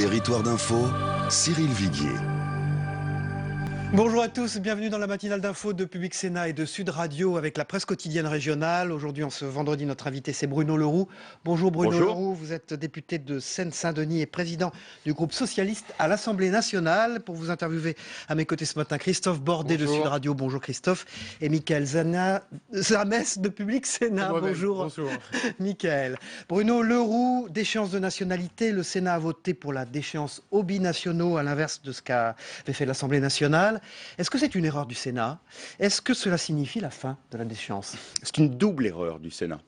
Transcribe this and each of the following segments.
Territoire d'info, Cyril Viguier. Bonjour à tous, bienvenue dans la matinale d'info de Public Sénat et de Sud Radio avec la presse quotidienne régionale. Aujourd'hui, en ce vendredi, notre invité c'est Bruno Le Roux. Bonjour Bruno Le Roux, vous êtes député de Seine-Saint-Denis et président du groupe socialiste à l'Assemblée nationale. Pour vous interviewer à mes côtés ce matin, Christophe Bordet de Sud Radio. Bonjour Christophe. Et Michael Zamès de Public Sénat. Bonjour Michael. Bruno Le Roux, déchéance de nationalité. Le Sénat a voté pour la déchéance aux binationaux à l'inverse de ce qu'a fait l'Assemblée nationale. Est-ce que c'est une erreur du Sénat? Est-ce que cela signifie la fin de la déchéance? C'est une double erreur du Sénat.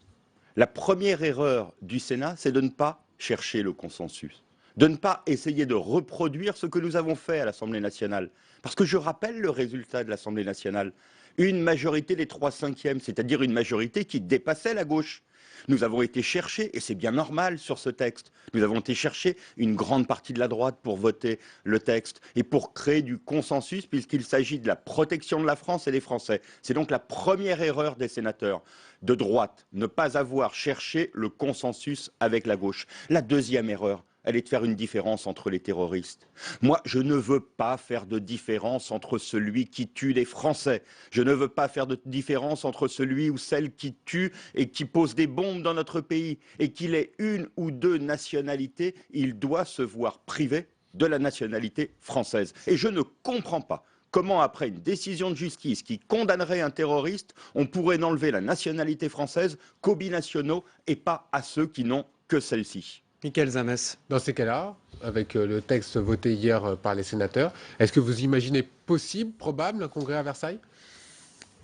La première erreur du Sénat, c'est de ne pas chercher le consensus, de ne pas essayer de reproduire ce que nous avons fait à l'Assemblée nationale. Parce que je rappelle le résultat de l'Assemblée nationale. Une majorité des 3/5, c'est-à-dire une majorité qui dépassait la gauche. Nous avons été chercher, et c'est bien normal sur ce texte, nous avons été chercher une grande partie de la droite pour voter le texte et pour créer du consensus puisqu'il s'agit de la protection de la France et des Français. C'est donc la première erreur des sénateurs de droite, ne pas avoir cherché le consensus avec la gauche. La deuxième erreur, elle est de faire une différence entre les terroristes. Moi, je ne veux pas faire de différence entre celui qui tue les Français. Je ne veux pas faire de différence entre celui ou celle qui tue et qui pose des bombes dans notre pays. Et qu'il ait une ou deux nationalités, il doit se voir privé de la nationalité française. Et je ne comprends pas comment, après une décision de justice qui condamnerait un terroriste, on pourrait n'enlever la nationalité française qu'aux binationaux et pas à ceux qui n'ont que celle-ci. Michael Zamès. Dans ces cas-là, avec le texte voté hier par les sénateurs, est-ce que vous imaginez possible, probable, un congrès à Versailles?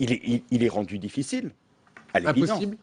Il est rendu difficile. Impossible?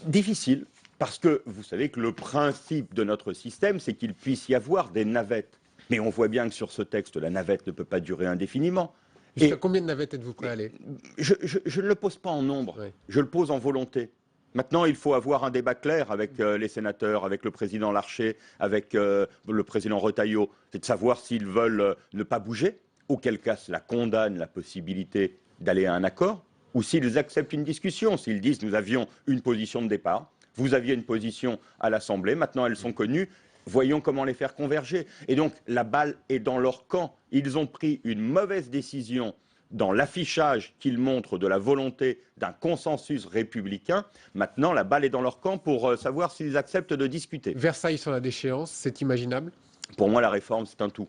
Difficile, parce que vous savez que le principe de notre système, c'est qu'il puisse y avoir des navettes. Mais on voit bien que sur ce texte, la navette ne peut pas durer indéfiniment. Jusqu'à combien de navettes êtes-vous prêt à aller? Je ne le pose pas en nombre, oui. Je le pose en volonté. Maintenant, il faut avoir un débat clair avec les sénateurs, avec le président Larcher, avec le président Retailleau. C'est de savoir s'ils veulent ne pas bouger, auquel cas cela condamne la possibilité d'aller à un accord, ou s'ils acceptent une discussion, s'ils disent nous avions une position de départ, vous aviez une position à l'Assemblée, maintenant elles sont connues, voyons comment les faire converger. Et donc la balle est dans leur camp. Ils ont pris une mauvaise décision dans l'affichage qu'ils montrent de la volonté d'un consensus républicain. Maintenant, la balle est dans leur camp pour savoir s'ils acceptent de discuter. Versailles sur la déchéance, c'est imaginable? Pour moi, la réforme, c'est un tout.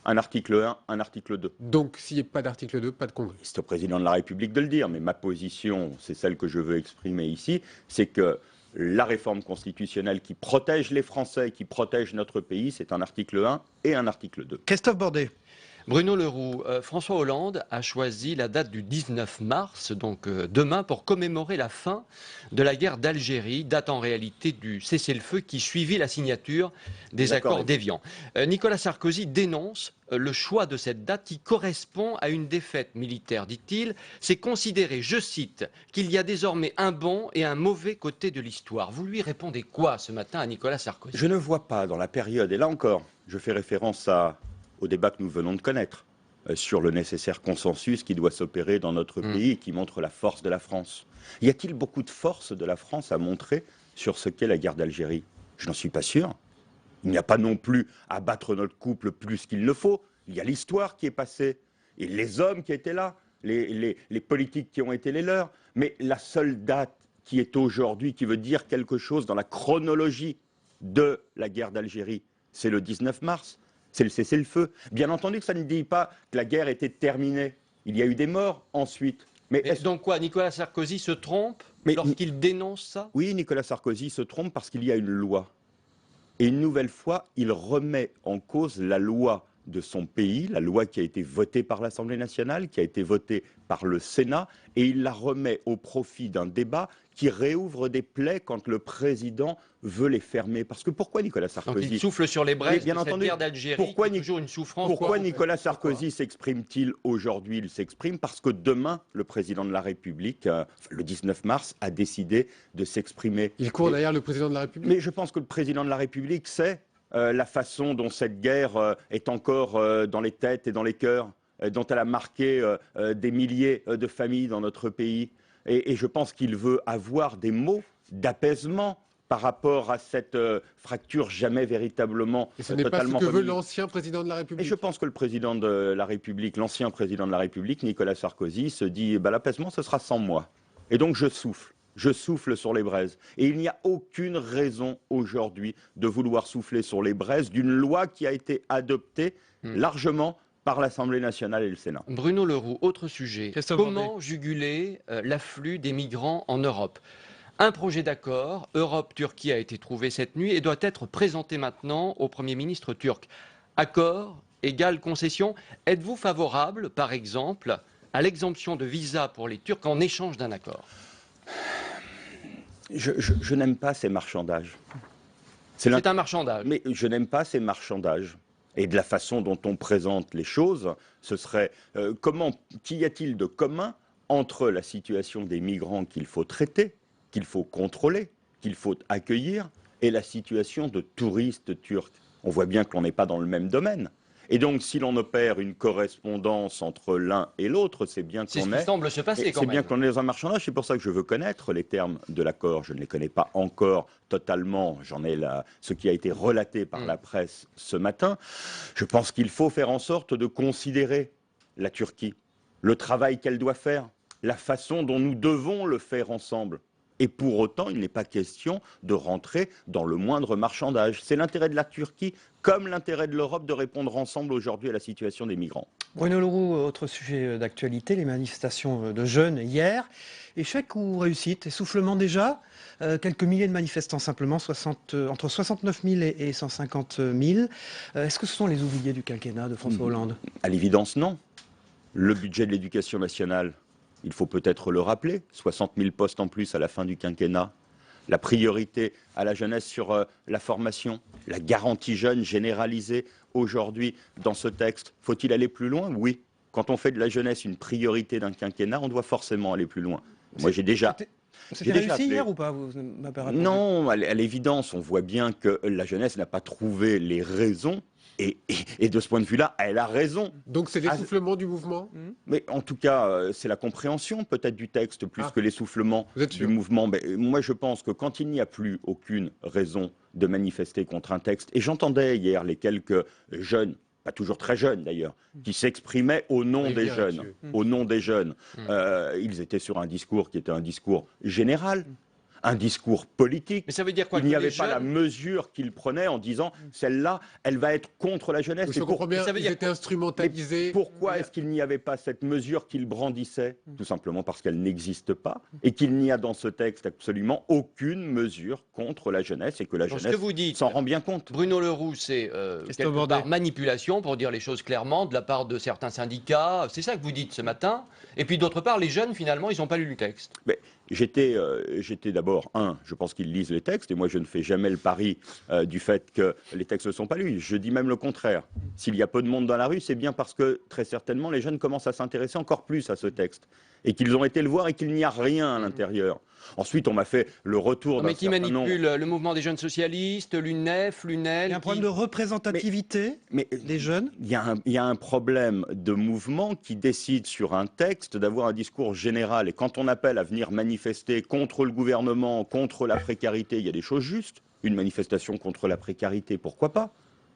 Un article 1, un article 2. Donc, s'il n'y a pas d'article 2, pas de congrès? C'est au président de la République de le dire, mais ma position, c'est celle que je veux exprimer ici, c'est que la réforme constitutionnelle qui protège les Français, qui protège notre pays, c'est un article 1 et un article 2. Christophe Bordet. Bruno Le Roux, François Hollande a choisi la date du 19 mars, donc demain, pour commémorer la fin de la guerre d'Algérie, date en réalité du cessez-le-feu qui suivit la signature des accords d'Évian. Nicolas Sarkozy dénonce le choix de cette date qui correspond à une défaite militaire, dit-il. C'est considérer, je cite, qu'il y a désormais un bon et un mauvais côté de l'histoire. Vous lui répondez quoi ce matin à Nicolas Sarkozy? Je ne vois pas dans la période, et là encore, je fais référence au débat que nous venons de connaître, sur le nécessaire consensus qui doit s'opérer dans notre pays et qui montre la force de la France. Y a-t-il beaucoup de force de la France à montrer sur ce qu'est la guerre d'Algérie? Je n'en suis pas sûr. Il n'y a pas non plus à battre notre couple plus qu'il ne faut. Il y a l'histoire qui est passée, et les hommes qui étaient là, les politiques qui ont été les leurs. Mais la seule date qui est aujourd'hui, qui veut dire quelque chose dans la chronologie de la guerre d'Algérie, c'est le 19 mars. C'est le cessez-le-feu. Bien entendu que ça ne dit pas que la guerre était terminée. Il y a eu des morts ensuite. Mais donc quoi, Nicolas Sarkozy se trompe lorsqu'il dénonce ça? Oui, Nicolas Sarkozy se trompe parce qu'il y a une loi. Et une nouvelle fois, il remet en cause la loi de son pays, la loi qui a été votée par l'Assemblée nationale, qui a été votée par le Sénat, et il la remet au profit d'un débat qui réouvre des plaies quand le président veut les fermer. Parce que pourquoi Nicolas Sarkozy... Donc il souffle sur les braises de cette guerre d'Algérie, toujours une souffrance... Pourquoi Nicolas Sarkozy s'exprime-t-il aujourd'hui? Il s'exprime parce que demain, le président de la République, le 19 mars, a décidé de s'exprimer. Il court derrière le président de la République? Mais je pense que le président de la République sait la façon dont cette guerre est encore dans les têtes et dans les cœurs, dont elle a marqué des milliers de familles dans notre pays. Et je pense qu'il veut avoir des mots d'apaisement par rapport à cette fracture jamais véritablement Et ce n'est pas ce totalement que veut remise. l'ancien président de la Et République. je pense que le président de la République, l'ancien président de la République, Nicolas Sarkozy, se dit l'apaisement, ce sera sans moi. Et donc je souffle sur les braises. Et il n'y a aucune raison aujourd'hui de vouloir souffler sur les braises d'une loi qui a été adoptée largement par l'Assemblée nationale et le Sénat. Bruno Le Roux, autre sujet. Christophe Comment juguler l'afflux des migrants en Europe? Un projet d'accord Europe-Turquie a été trouvé cette nuit et doit être présenté maintenant au Premier ministre turc. Accord égale concession. Êtes-vous favorable, par exemple, à l'exemption de visa pour les Turcs en échange d'un accord? Je n'aime pas ces marchandages. C'est un marchandage. Mais je n'aime pas ces marchandages. Et de la façon dont on présente les choses, ce serait qu'y a-t-il de commun entre la situation des migrants qu'il faut traiter, qu'il faut contrôler, qu'il faut accueillir, et la situation de touristes turcs? On voit bien que l'on n'est pas dans le même domaine. Et donc, si l'on opère une correspondance entre l'un et l'autre, c'est bien C'est ce qu'on qui est... semble se passer quand C'est même. bien qu'on est dans un marchandage, c'est pour ça que je veux connaître les termes de l'accord. Je ne les connais pas encore totalement, j'en ai ce qui a été relaté par la presse ce matin. Je pense qu'il faut faire en sorte de considérer la Turquie, le travail qu'elle doit faire, la façon dont nous devons le faire ensemble. Et pour autant, il n'est pas question de rentrer dans le moindre marchandage. C'est l'intérêt de la Turquie, comme l'intérêt de l'Europe, de répondre ensemble aujourd'hui à la situation des migrants. Bruno Le Roux, autre sujet d'actualité, les manifestations de jeunes hier. Échec ou réussite? Essoufflement déjà? Quelques milliers de manifestants simplement, entre 69 000 et 150 000. Est-ce que ce sont les oubliés du quinquennat de François Hollande? À l'évidence, non. Le budget de l'éducation nationale, il faut peut-être le rappeler, 60 000 postes en plus à la fin du quinquennat. La priorité à la jeunesse sur la formation, la garantie jeune généralisée aujourd'hui dans ce texte. Faut-il aller plus loin? Oui. Quand on fait de la jeunesse une priorité d'un quinquennat, on doit forcément aller plus loin. Moi, j'ai déjà... C'était réussi hier ou pas? Vous m'avez pas répondu. Non, à l'évidence, on voit bien que la jeunesse n'a pas trouvé les raisons. Et de ce point de vue-là, elle a raison. Donc c'est l'essoufflement du mouvement? Mais en tout cas, c'est la compréhension peut-être du texte plus que l'essoufflement Vous êtes du sûr? mouvement. Mais moi, je pense que quand il n'y a plus aucune raison de manifester contre un texte, et j'entendais hier les quelques jeunes, pas toujours très jeunes d'ailleurs, qui s'exprimaient au nom des jeunes. Au nom des jeunes. Ils étaient sur un discours qui était un discours général. Un discours politique. Mais ça veut dire quoi? Il n'y Que avait les pas la jeunes- mesure qu'il prenait en disant celle-là, elle va être contre la jeunesse. Je comprends bien, ça veut ils dire étaient quoi? instrumentalisés. Pourquoi est-ce qu'il n'y avait pas cette mesure qu'il brandissait? Tout simplement parce qu'elle n'existe pas et qu'il n'y a dans ce texte absolument aucune mesure contre la jeunesse et que la Donc, ce jeunesse que vous dites, s'en rend bien compte. Bruno Le Roux, c'est quelque Bordet. part manipulation, pour dire les choses clairement, de la part de certains syndicats. C'est ça que vous dites ce matin. Et puis d'autre part, les jeunes, finalement, ils n'ont pas lu le texte. Mais j'étais d'abord, je pense qu'ils lisent les textes, et moi je ne fais jamais le pari du fait que les textes ne sont pas lus. Je dis même le contraire. S'il y a peu de monde dans la rue, c'est bien parce que très certainement les jeunes commencent à s'intéresser encore plus à ce texte, et qu'ils ont été le voir et qu'il n'y a rien à l'intérieur. Ensuite, on m'a fait le retour d'un Mais qui certain manipule nombre... le mouvement des jeunes socialistes, l'UNEF, l'UNEL. Il y a un problème de représentativité Mais des jeunes? il y a un problème de mouvement qui décide sur un texte d'avoir un discours général. Et quand on appelle à venir manifester contre le gouvernement, contre la précarité, il y a des choses justes. Une manifestation contre la précarité, pourquoi pas?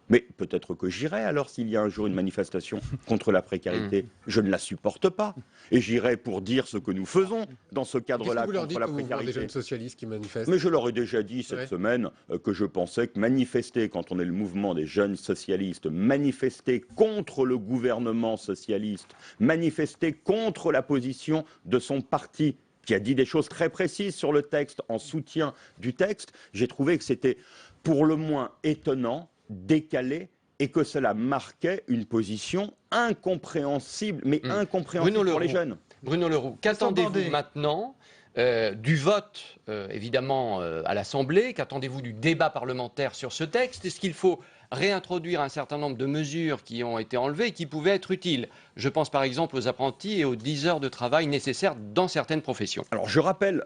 Mais peut-être que j'irai alors s'il y a un jour une manifestation contre la précarité. Je ne la supporte pas. Et j'irai pour dire ce que nous faisons dans ce Qu'est-ce cadre-là que vous leur contre dites la au mouvement des précarité. jeunes socialistes qui manifestent? Mais je leur ai déjà dit cette Ouais. semaine que je pensais que manifester, quand on est le mouvement des jeunes socialistes, manifester contre le gouvernement socialiste, manifester contre la position de son parti, qui a dit des choses très précises sur le texte, en soutien du texte, j'ai trouvé que c'était pour le moins étonnant, décalé, et que cela marquait une position incompréhensible, mais incompréhensible Bruno Le pour les Roux. jeunes. Bruno Le Roux, Bordet. qu'attendez-vous maintenant du vote, évidemment, à l'Assemblée? Qu'attendez-vous du débat parlementaire sur ce texte? Est-ce qu'il faut réintroduire un certain nombre de mesures qui ont été enlevées et qui pouvaient être utiles? Je pense par exemple aux apprentis et aux 10 heures de travail nécessaires dans certaines professions. Alors je rappelle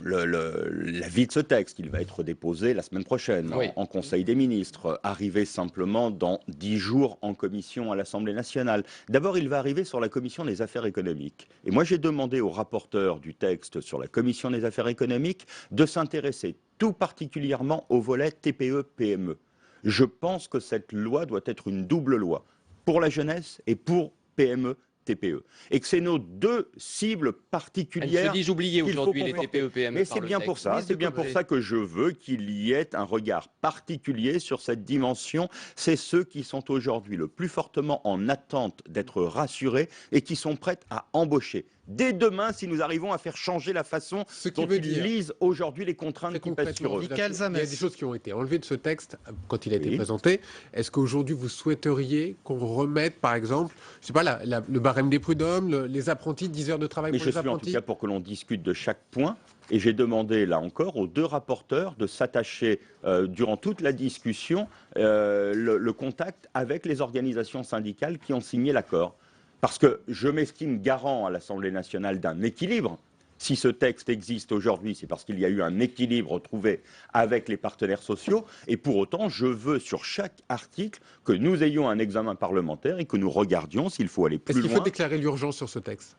l'avis de ce texte. Il va être déposé la semaine prochaine Oui. en Conseil des ministres, arrivé simplement dans 10 jours en commission à l'Assemblée nationale. D'abord, il va arriver sur la commission des affaires économiques. Et moi, j'ai demandé au rapporteur du texte sur la commission des affaires économiques de s'intéresser tout particulièrement au volet TPE-PME. Je pense que cette loi doit être une double loi, pour la jeunesse et pour PME. TPE. Et que c'est nos deux cibles particulières. Elles se disent oubliées aujourd'hui, les TPE-PME. Mais c'est bien pour ça, que je veux qu'il y ait un regard particulier sur cette dimension. C'est ceux qui sont aujourd'hui le plus fortement en attente d'être rassurés et qui sont prêts à embaucher. Dès demain, si nous arrivons à faire changer la façon dont ils lisent aujourd'hui les contraintes qui pèsent sur eux. Il y a des choses qui ont été enlevées de ce texte quand il a été présenté. Est-ce qu'aujourd'hui, vous souhaiteriez qu'on remette, par exemple, je sais pas, le barème des prud'hommes, les apprentis, 10 heures de travail pour les apprentis? Je suis en tout cas pour que l'on discute de chaque point. Et j'ai demandé, là encore, aux deux rapporteurs de s'attacher, durant toute la discussion, le contact avec les organisations syndicales qui ont signé l'accord. Parce que je m'estime garant à l'Assemblée nationale d'un équilibre. Si ce texte existe aujourd'hui, c'est parce qu'il y a eu un équilibre trouvé avec les partenaires sociaux. Et pour autant, je veux sur chaque article que nous ayons un examen parlementaire et que nous regardions s'il faut aller plus loin. Est-ce qu'il faut déclarer l'urgence sur ce texte ?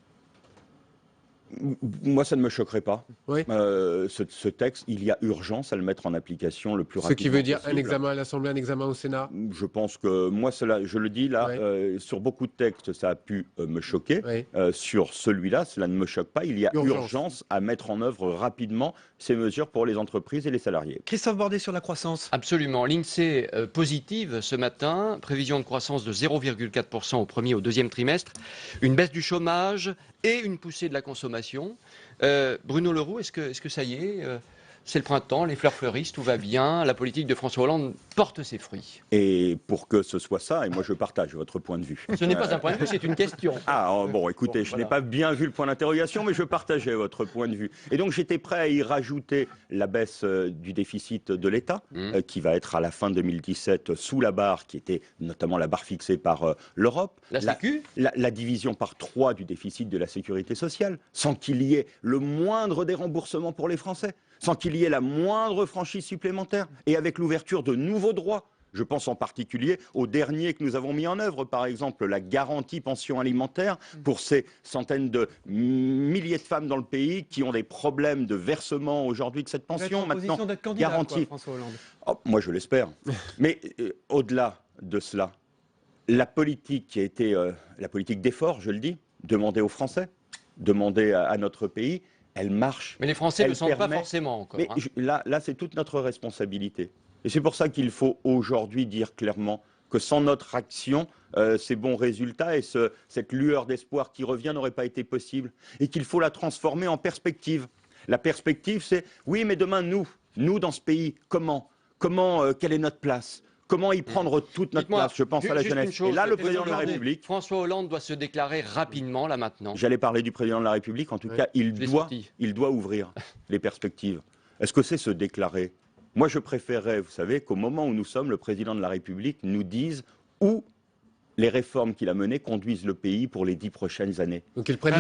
Moi, ça ne me choquerait pas. Oui. Ce texte, il y a urgence à le mettre en application le plus rapidement possible. Ce qui veut dire un examen à l'Assemblée, un examen au Sénat? Je pense que moi, je le dis là, sur beaucoup de textes, ça a pu me choquer. Oui. Sur celui-là, cela ne me choque pas. Il y a urgence à mettre en œuvre rapidement ces mesures pour les entreprises et les salariés. Christophe Bordet sur la croissance. Absolument. L'INSEE positive ce matin, prévision de croissance de 0,4% au premier et au deuxième trimestre, une baisse du chômage et une poussée de la consommation. Bruno Le Roux, est-ce que ça y est c'est le printemps, les fleurs fleurissent, tout va bien, la politique de François Hollande porte ses fruits. Et pour que ce soit ça, et moi je partage votre point de vue. Ce n'est pas un point de vue, c'est une question. Ah bon, écoutez, je n'ai pas bien vu le point d'interrogation, mais je partageais votre point de vue. Et donc j'étais prêt à y rajouter la baisse du déficit de l'État, qui va être à la fin 2017 sous la barre, qui était notamment la barre fixée par l'Europe. La Sécu la division par 3 du déficit de la sécurité sociale, sans qu'il y ait le moindre déremboursement pour les Français, sans qu'il y ait la moindre franchise supplémentaire, et avec l'ouverture de nouveaux droits. Je pense en particulier aux derniers que nous avons mis en œuvre, par exemple la garantie pension alimentaire pour ces centaines de milliers de femmes dans le pays qui ont des problèmes de versement aujourd'hui de cette pension. Maintenant, garantie. François Hollande. Oh, moi, je l'espère. Mais au-delà de cela, la politique qui a été la politique d'effort, je le dis, demandée aux Français, demandée à notre pays, elle marche. Mais les Français ne le sentent pas forcément encore. Mais là, c'est toute notre responsabilité. Et c'est pour ça qu'il faut aujourd'hui dire clairement que sans notre action, ces bons résultats et cette lueur d'espoir qui revient n'auraient pas été possibles. Et qu'il faut la transformer en perspective. La perspective, c'est, oui, mais demain, nous dans ce pays, quelle est notre place ? Comment y prendre toute notre place? Je pense à la jeunesse. Et là, le président de la République... François Hollande doit se déclarer rapidement, là, maintenant. J'allais parler du président de la République. En tout cas, il doit ouvrir les perspectives. Est-ce que c'est se déclarer? Moi, je préférerais, vous savez, qu'au moment où nous sommes, le président de la République nous dise où les réformes qu'il a menées conduisent le pays pour les 10 prochaines années. Donc qu'il prenne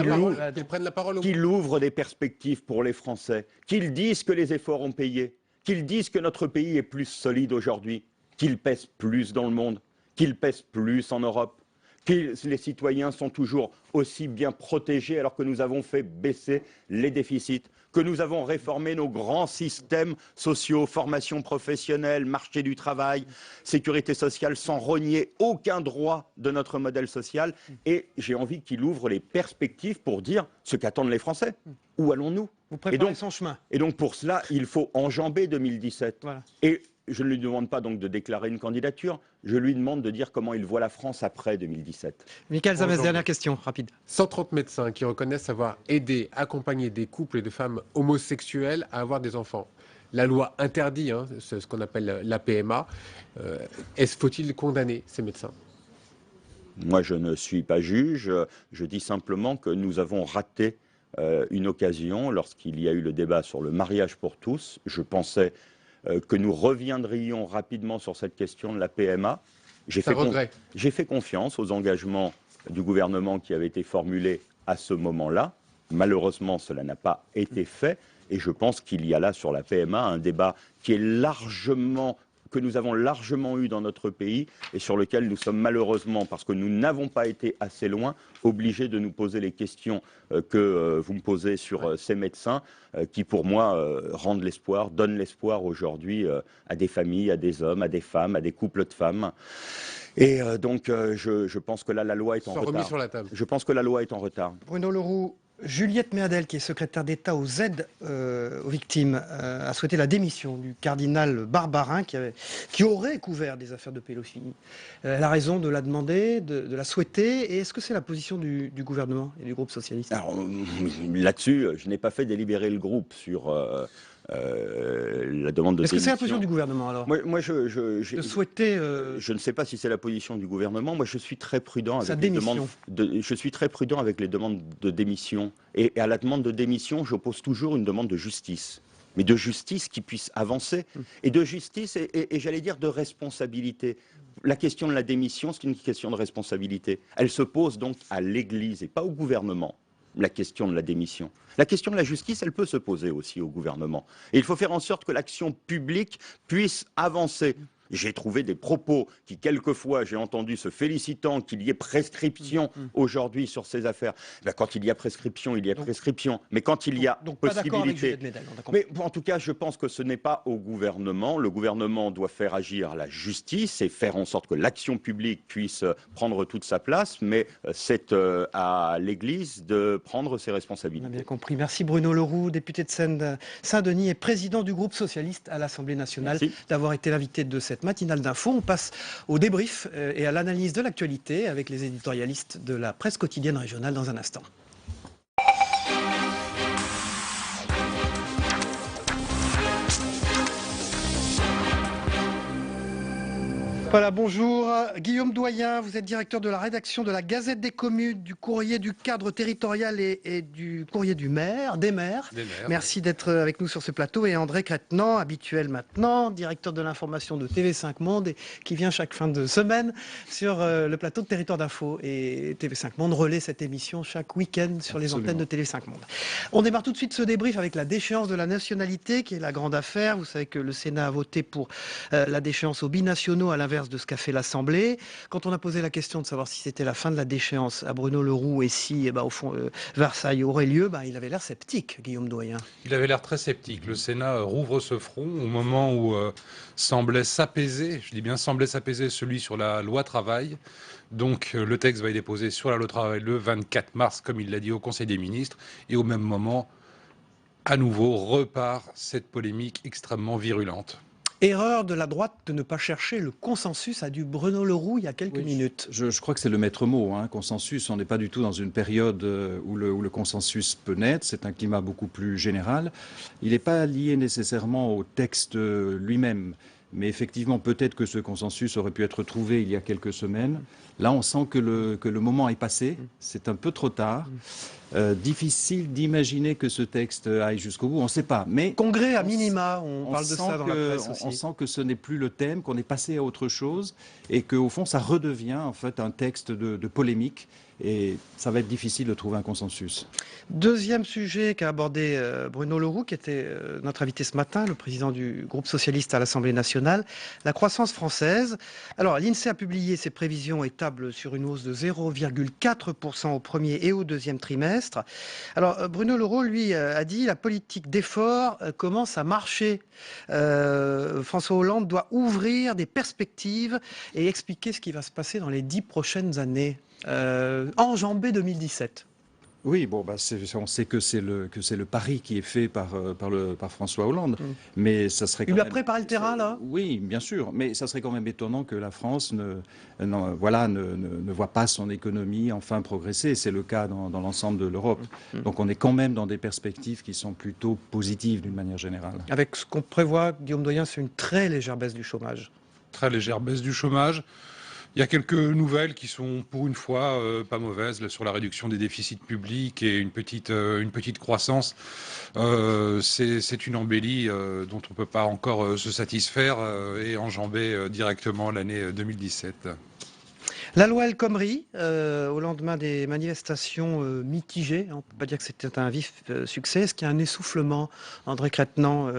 la parole. Qu'il ouvre des perspectives pour les Français. Qu'il dise que les efforts ont payé. Qu'il dise que notre pays est plus solide aujourd'hui. Qu'il pèse plus dans le monde, qu'il pèse plus en Europe, que les citoyens sont toujours aussi bien protégés alors que nous avons fait baisser les déficits, que nous avons réformé nos grands systèmes sociaux, formation professionnelle, marché du travail, sécurité sociale, sans renier aucun droit de notre modèle social. Et j'ai envie qu'il ouvre les perspectives pour dire ce qu'attendent les Français. Où allons-nous? Vous préparez son chemin. Et donc pour cela, il faut enjamber 2017. Voilà. Et je ne lui demande pas donc de déclarer une candidature, je lui demande de dire comment il voit la France après 2017. Michael Zamès, dernière question, rapide. 130 médecins qui reconnaissent avoir aidé, accompagné des couples et de femmes homosexuels à avoir des enfants. La loi interdit ce qu'on appelle la PMA. Faut-il condamner ces médecins? Moi, je ne suis pas juge. Je dis simplement que nous avons raté une occasion lorsqu'il y a eu le débat sur le mariage pour tous. Je pensais que nous reviendrions rapidement sur cette question de la PMA. J'ai fait confiance aux engagements du gouvernement qui avaient été formulés à ce moment-là. Malheureusement, cela n'a pas été fait. Et je pense qu'il y a là sur la PMA un débat qui est largement que nous avons largement eu dans notre pays et sur lequel nous sommes malheureusement, parce que nous n'avons pas été assez loin, obligés de nous poser les questions que vous me posez sur ces médecins qui, pour moi, rendent l'espoir, donnent l'espoir aujourd'hui à des familles, à des hommes, à des femmes, à des couples de femmes. Et donc, je pense que là, la loi est en retard. Sur la table. Je pense que la loi est en retard. Bruno Le Roux, Juliette Méadel, qui est secrétaire d'État aux aides aux victimes, a souhaité la démission du cardinal Barbarin, qui aurait couvert des affaires de pédophilie. Elle a raison de la demander, de la souhaiter. Et est-ce que c'est la position du gouvernement et du groupe socialiste? Alors, là-dessus, je n'ai pas fait délibérer le groupe sur la demande de démission. Est-ce que c'est la position du gouvernement alors? Moi, De souhaiter je ne sais pas si c'est la position du gouvernement. Moi, je suis très prudent avec sa les démission. demandes. Je suis très prudent avec les demandes de démission. Et à la demande de démission, j'oppose toujours une demande de justice. Mais de justice qui puisse avancer. Et de justice et j'allais dire de responsabilité. La question de la démission, c'est une question de responsabilité. Elle se pose donc à l'Église et pas au gouvernement. La question de la démission. La question de la justice, elle peut se poser aussi au gouvernement. Et il faut faire en sorte que l'action publique puisse avancer. J'ai trouvé des propos qui, quelquefois, j'ai entendu se félicitant qu'il y ait prescription aujourd'hui sur ces affaires. Ben, quand il y a prescription, il y a prescription. Mais quand il y a donc pas d'accord avec possibilité... Juliette Méadel, on a compris. Mais en tout cas, je pense que ce n'est pas au gouvernement. Le gouvernement doit faire agir la justice et faire en sorte que l'action publique puisse prendre toute sa place. Mais c'est à l'Église de prendre ses On a responsabilités. bien compris. Merci Bruno Le Roux, député de Saint-Denis et président du groupe socialiste à l'Assemblée nationale, Merci. d'avoir été l'invité de cette matinale d'info. On passe au débrief et à l'analyse de l'actualité avec les éditorialistes de la presse quotidienne régionale dans un instant. Voilà, bonjour. Guillaume Doyen, vous êtes directeur de la rédaction de la Gazette des communes, du courrier du cadre territorial et du courrier des maires. Merci d'être avec nous sur ce plateau. Et André Crétenant, habituel maintenant, directeur de l'information de TV5 Monde et qui vient chaque fin de semaine sur le plateau de Territoire d'Info. Et TV5 Monde relaie cette émission chaque week-end sur les antennes de TV5 Monde. On démarre tout de suite ce débrief avec la déchéance de la nationalité qui est la grande affaire. Vous savez que le Sénat a voté pour la déchéance aux binationaux à l'inverse de ce qu'a fait l'Assemblée. Quand on a posé la question de savoir si c'était la fin de la déchéance à Bruno Le Roux et si, au fond, Versailles aurait lieu, il avait l'air sceptique, Guillaume Doyen. Il avait l'air très sceptique. Le Sénat rouvre ce front au moment où semblait s'apaiser, je dis bien semblait s'apaiser, celui sur la loi travail. Donc le texte va être déposé sur la loi travail le 24 mars, comme il l'a dit au Conseil des ministres. Et au même moment, à nouveau, repart cette polémique extrêmement virulente. Erreur de la droite de ne pas chercher le consensus, a dit Bruno Le Roux il y a quelques minutes. Je crois que c'est le maître mot, consensus. On n'est pas du tout dans une période où le consensus peut naître. C'est un climat beaucoup plus général. Il n'est pas lié nécessairement au texte lui-même. Mais effectivement, peut-être que ce consensus aurait pu être trouvé il y a quelques semaines. Là, on sent que le moment est passé. C'est un peu trop tard. Difficile d'imaginer que ce texte aille jusqu'au bout. On ne sait pas. Mais Congrès à minima, on parle de ça dans la presse aussi. On sent que ce n'est plus le thème, qu'on est passé à autre chose et qu'au fond, ça redevient en fait un texte de polémique. Et ça va être difficile de trouver un consensus. Deuxième sujet qu'a abordé Bruno Le Roux, qui était notre invité ce matin, le président du groupe socialiste à l'Assemblée nationale, la croissance française. Alors, l'INSEE a publié ses prévisions et table sur une hausse de 0,4% au premier et au deuxième trimestre. Alors, Bruno Le Roux, lui, a dit la politique d'effort commence à marcher. François Hollande doit ouvrir des perspectives et expliquer ce qui va se passer dans les 10 prochaines années. Enjambé 2017. Oui, on sait que c'est le pari qui est fait par François Hollande, mais ça serait. Il a préparé le terrain là. Oui, bien sûr, mais ça serait quand même étonnant que la France ne voit pas son économie enfin progresser. C'est le cas dans l'ensemble de l'Europe. Donc on est quand même dans des perspectives qui sont plutôt positives d'une manière générale. Avec ce qu'on prévoit, Guillaume Doyen, c'est une très légère baisse du chômage. Très légère baisse du chômage. Il y a quelques nouvelles qui sont, pour une fois, pas mauvaises là, sur la réduction des déficits publics et une petite croissance. C'est une embellie dont on ne peut pas encore se satisfaire et enjamber directement l'année 2017. La loi El Khomri, au lendemain des manifestations mitigées, on ne peut pas dire que c'était un vif succès. Est-ce qu'il y a un essoufflement, André Crête-Nant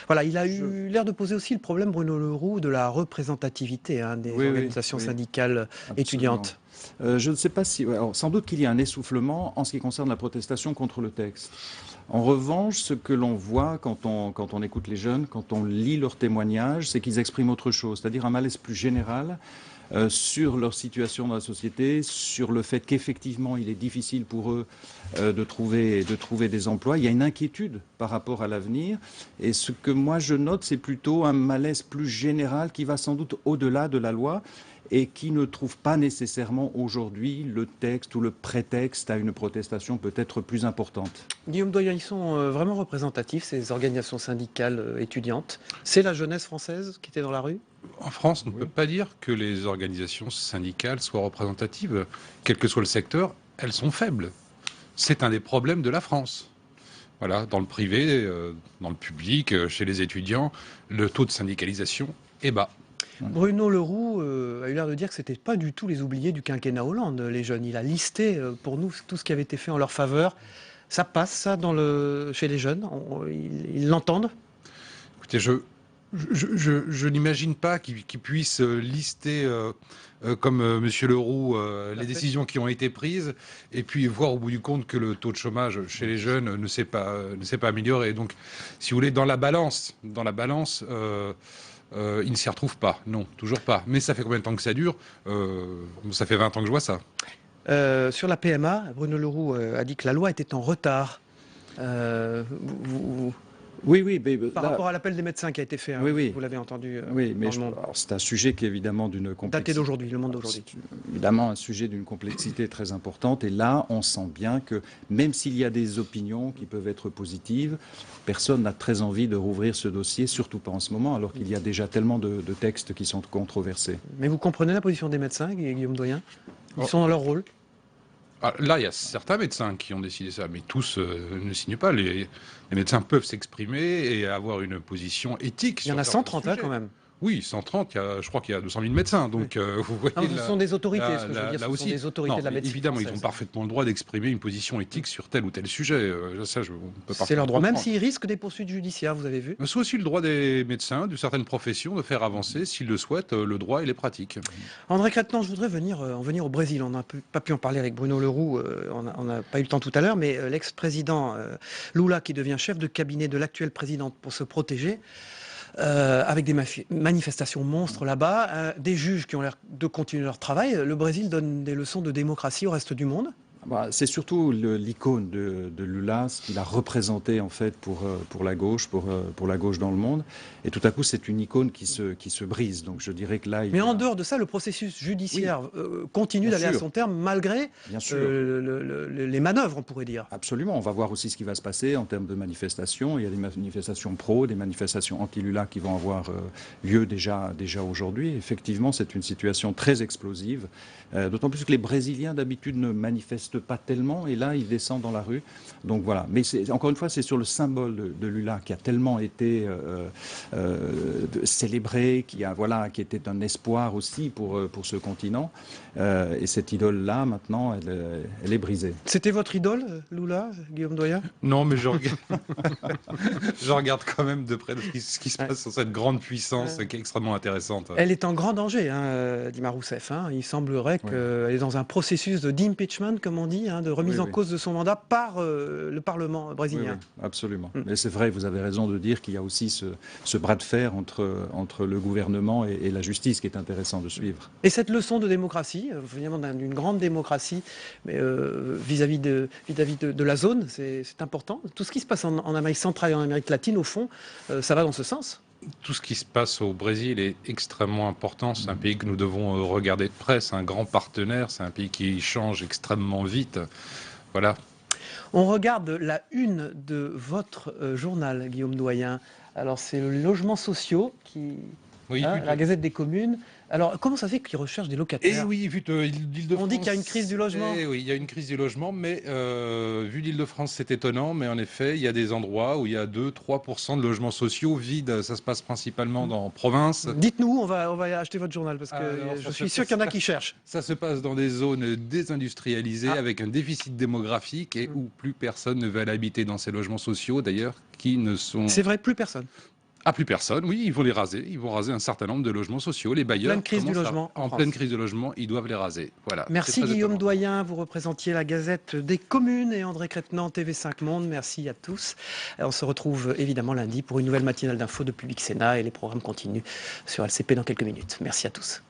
voilà, il a eu l'air de poser aussi le problème, Bruno Le Roux, de la représentativité des organisations syndicales étudiantes. Je ne sais pas si... Alors, sans doute qu'il y a un essoufflement en ce qui concerne la protestation contre le texte. En revanche, ce que l'on voit quand on écoute les jeunes, quand on lit leurs témoignages, c'est qu'ils expriment autre chose, c'est-à-dire un malaise plus général sur leur situation dans la société, sur le fait qu'effectivement il est difficile pour eux de trouver des emplois. Il y a une inquiétude par rapport à l'avenir. Et ce que moi je note, c'est plutôt un malaise plus général qui va sans doute au-delà de la loi et qui ne trouve pas nécessairement aujourd'hui le texte ou le prétexte à une protestation peut-être plus importante. Guillaume Doyen, ils sont vraiment représentatifs, ces organisations syndicales étudiantes. C'est la jeunesse française qui était dans la rue ? En France, on ne peut pas dire que les organisations syndicales soient représentatives. Quel que soit le secteur, elles sont faibles. C'est un des problèmes de la France. Voilà, dans le privé, dans le public, chez les étudiants, le taux de syndicalisation est bas. Bruno Le Roux a eu l'air de dire que ce n'était pas du tout les oubliés du quinquennat Hollande, les jeunes. Il a listé pour nous tout ce qui avait été fait en leur faveur. Ça passe, ça, chez les jeunes ils l'entendent ? Écoutez, je n'imagine pas qu'ils puissent lister, comme Monsieur Le Roux, les décisions qui ont été prises, et puis voir au bout du compte que le taux de chômage chez les jeunes ne s'est pas amélioré. Donc, si vous voulez, dans la balance, ils ne s'y retrouvent pas. Non, toujours pas. Mais ça fait combien de temps que ça dure ? Ça fait 20 ans que je vois ça. Sur la PMA, Bruno Le Roux a dit que la loi était en retard. Oui, mais par rapport à l'appel des médecins qui a été fait, vous l'avez entendu. Oui, mais c'est un sujet qui est évidemment d'une complexité. Daté d'aujourd'hui, le monde d'aujourd'hui. C'est évidemment un sujet d'une complexité très importante. Et là, on sent bien que même s'il y a des opinions qui peuvent être positives, personne n'a très envie de rouvrir ce dossier, surtout pas en ce moment, alors qu'il y a déjà tellement de textes qui sont controversés. Mais vous comprenez la position des médecins, Guillaume Doyen ? Ils sont dans leur rôle ? Là, il y a certains médecins qui ont décidé ça, mais tous ne signent pas. Les médecins peuvent s'exprimer et avoir une position éthique. Il y en a 130 là quand même. Oui, 130, je crois qu'il y a 200 000 médecins. Donc, vous voyez, non, ce sont des autorités, ce que je veux dire, ce sont des autorités de la médecine évidemment, française. ils ont parfaitement le droit d'exprimer une position éthique sur tel ou tel sujet. Ça, c'est leur droit, même s'ils risquent des poursuites judiciaires, vous avez vu. C'est aussi le droit des médecins, de certaines professions, de faire avancer, s'ils le souhaitent, le droit et les pratiques. André Crête-Nant, je voudrais en venir au Brésil. On n'a pas pu en parler avec Bruno Le Roux, on n'a pas eu le temps tout à l'heure, mais l'ex-président Lula, qui devient chef de cabinet de l'actuelle présidente pour se protéger, avec des manifestations monstres là-bas, des juges qui ont l'air de continuer leur travail. Le Brésil donne des leçons de démocratie au reste du monde. C'est surtout l'icône de Lula, ce qu'il a représenté en fait pour la gauche, pour la gauche dans le monde. Et tout à coup, c'est une icône qui se brise. Donc je dirais que là, mais en dehors de ça, le processus judiciaire continue d'aller à son terme malgré les manœuvres, on pourrait dire. Absolument. On va voir aussi ce qui va se passer en termes de manifestations. Il y a des manifestations pro, des manifestations anti-Lula qui vont avoir lieu déjà aujourd'hui. Effectivement, c'est une situation très explosive. D'autant plus que les Brésiliens d'habitude ne manifestent pas tellement, et là ils descendent dans la rue. Donc voilà. Mais encore une fois, c'est sur le symbole de Lula qui a tellement été célébré, qui était un espoir aussi pour ce continent. Et cette idole-là, maintenant, elle est brisée. C'était votre idole, Lula, Guillaume Doyen ? Non, mais je regarde quand même de près ce qui se passe sur cette grande puissance qui est extrêmement intéressante. Elle est en grand danger, Dilma Rousseff. Il semblerait qu'elle est dans un processus d'impeachment, comme on dit, de remise en cause de son mandat par le Parlement brésilien. Oui, absolument. Mais c'est vrai, vous avez raison de dire qu'il y a aussi ce bras de fer entre le gouvernement et la justice qui est intéressant de suivre. Et cette leçon de démocratie, finalement d'une grande démocratie, mais vis-à-vis de la zone, c'est important. Tout ce qui se passe en Amérique centrale et en Amérique latine, au fond, ça va dans ce sens. Tout ce qui se passe au Brésil est extrêmement important. C'est un pays que nous devons regarder de près. C'est un grand partenaire. C'est un pays qui change extrêmement vite. Voilà. On regarde la une de votre journal, Guillaume Doyen. Alors, c'est le logement social qui Oui, la Gazette des communes. Alors, comment ça fait qu'ils recherchent des locataires? Et oui, vu l'Île-de-France... On dit qu'il y a une crise du logement. Oui, il y a une crise du logement, mais vu l'Île-de-France, c'est étonnant, mais en effet, il y a des endroits où il y a 2-3% de logements sociaux vides. Ça se passe principalement dans province. Dites-nous, on va acheter votre journal, parce que Alors, je suis sûr qu'il y en a qui cherchent. Ça se passe dans des zones désindustrialisées, avec un déficit démographique et où plus personne ne veut aller habiter dans ces logements sociaux, d'ailleurs, qui ne sont... C'est vrai, plus personne. Ah, plus personne, oui, ils vont les raser. Ils vont raser un certain nombre de logements sociaux. Les bailleurs, Pleine crise du logement en pleine crise de logement, ils doivent les raser. Voilà. Merci Guillaume Doyen, vous représentiez la Gazette des communes, et André Crétenant, TV5 Monde. Merci à tous. On se retrouve évidemment lundi pour une nouvelle matinale d'info de Public Sénat, et les programmes continuent sur LCP dans quelques minutes. Merci à tous.